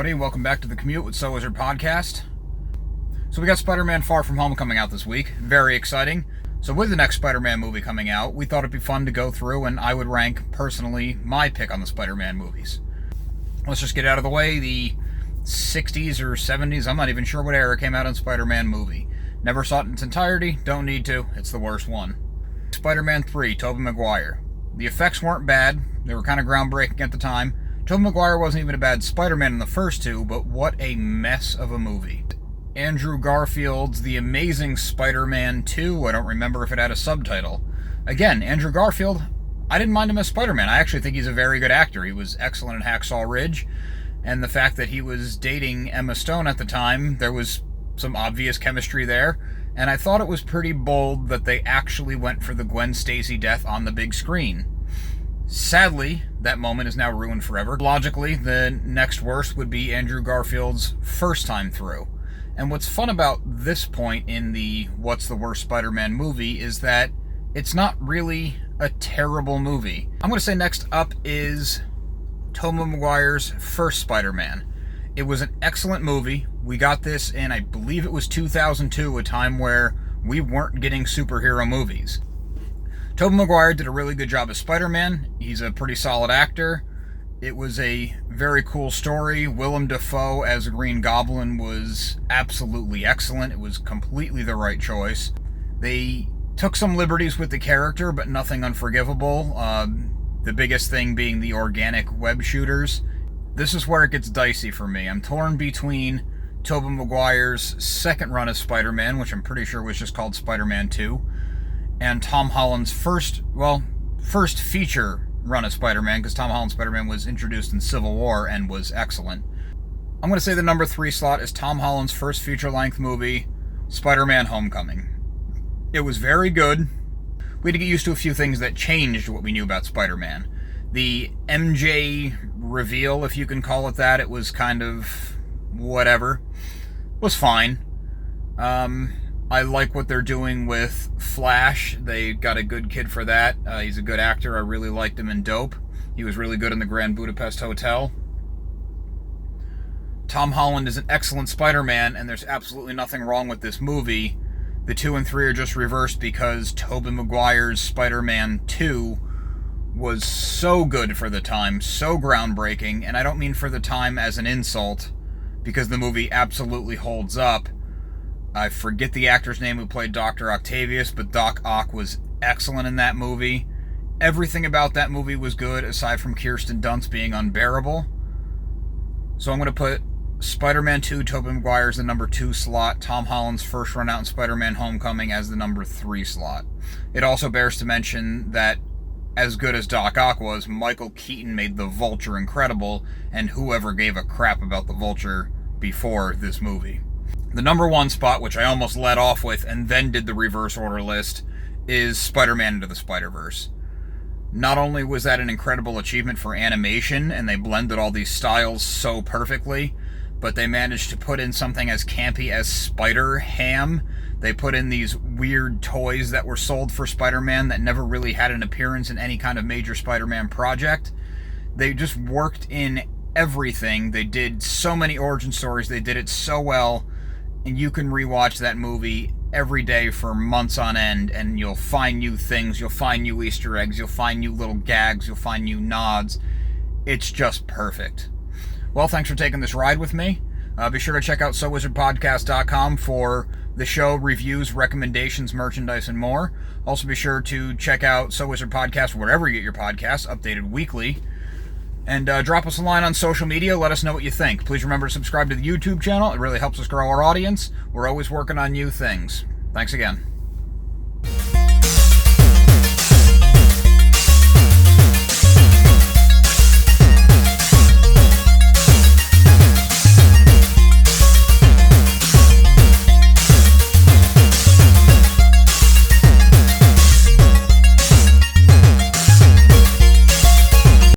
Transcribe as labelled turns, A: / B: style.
A: everybody. Welcome back to the Commute with So Wizard Podcast. So we got Spider-Man Far From Home coming out this week. Very exciting. So with the next Spider-Man movie coming out, we thought it'd be fun to go through and I would rank, personally, my pick on the Spider-Man movies. Let's just get out of the way. The 60s or 70s, I'm not even sure what era came out on Spider-Man movie. Never saw it in its entirety. Don't need to. It's the worst one. Spider-Man 3, Tobey Maguire. The effects weren't bad. They were kind of groundbreaking at the time. Tobey Maguire wasn't even a bad Spider-Man in the first two, but what a mess of a movie. Andrew Garfield's The Amazing Spider-Man 2, I don't remember if it had a subtitle. Again, Andrew Garfield, I didn't mind him as Spider-Man. I actually think he's a very good actor. He was excellent in Hacksaw Ridge, and the fact that he was dating Emma Stone at the time, there was some obvious chemistry there, and I thought it was pretty bold that they actually went for the Gwen Stacy death on the big screen. Sadly, that moment is now ruined forever. Logically, the next worst would be Andrew Garfield's first time through. And what's fun about this point in the What's the Worst Spider-Man movie is that it's not really a terrible movie. I'm going to say next up is Tobey Maguire's first Spider-Man. It was an excellent movie. We got this in, I believe it was 2002, a time where we weren't getting superhero movies. Tobey Maguire did a really good job as Spider-Man. He's a pretty solid actor. It was a very cool story. Willem Dafoe as Green Goblin was absolutely excellent. It was completely the right choice. They took some liberties with the character, but nothing unforgivable. The biggest thing being the organic web shooters. This is where it gets dicey for me. I'm torn between Tobey Maguire's second run as Spider-Man, which I'm pretty sure was just called Spider-Man 2, and Tom Holland's first feature run as Spider-Man, because Tom Holland's Spider-Man was introduced in Civil War and was excellent. I'm going to say the number 3 slot is Tom Holland's first feature-length movie, Spider-Man Homecoming. It was very good. We had to get used to a few things that changed what we knew about Spider-Man. The MJ reveal, if you can call it that, it was kind of whatever. Was fine. I like what they're doing with Flash. They got a good kid for that. He's a good actor. I really liked him in Dope. He was really good in the Grand Budapest Hotel. Tom Holland is an excellent Spider-Man, and there's absolutely nothing wrong with this movie. The 2 and 3 are just reversed because Tobey Maguire's Spider-Man 2 was so good for the time, so groundbreaking, and I don't mean for the time as an insult, because the movie absolutely holds up. I forget the actor's name who played Dr. Octavius, but Doc Ock was excellent in that movie. Everything about that movie was good, aside from Kirsten Dunst being unbearable. So I'm going to put Spider-Man 2, Tobey Maguire as the number 2 slot, Tom Holland's first run out in Spider-Man Homecoming as the number 3 slot. It also bears to mention that, as good as Doc Ock was, Michael Keaton made the Vulture incredible, and whoever gave a crap about the Vulture before this movie. The number 1 spot, which I almost led off with and then did the reverse order list, is Spider-Man Into the Spider-Verse. Not only was that an incredible achievement for animation, and they blended all these styles so perfectly, but they managed to put in something as campy as Spider-Ham. They put in these weird toys that were sold for Spider-Man that never really had an appearance in any kind of major Spider-Man project. They just worked in everything. They did so many origin stories. They did it so well. And you can rewatch that movie every day for months on end, and you'll find new things, you'll find new Easter eggs, you'll find new little gags, you'll find new nods. It's just perfect. Well, thanks for taking this ride with me. Be sure to check out SoWizardPodcast.com for the show, reviews, recommendations, merchandise, and more. Also be sure to check out So Wizard Podcast wherever you get your podcasts, updated weekly. And drop us a line on social media. Let us know what you think. Please remember to subscribe to the YouTube channel. It really helps us grow our audience. We're always working on new things. Thanks again.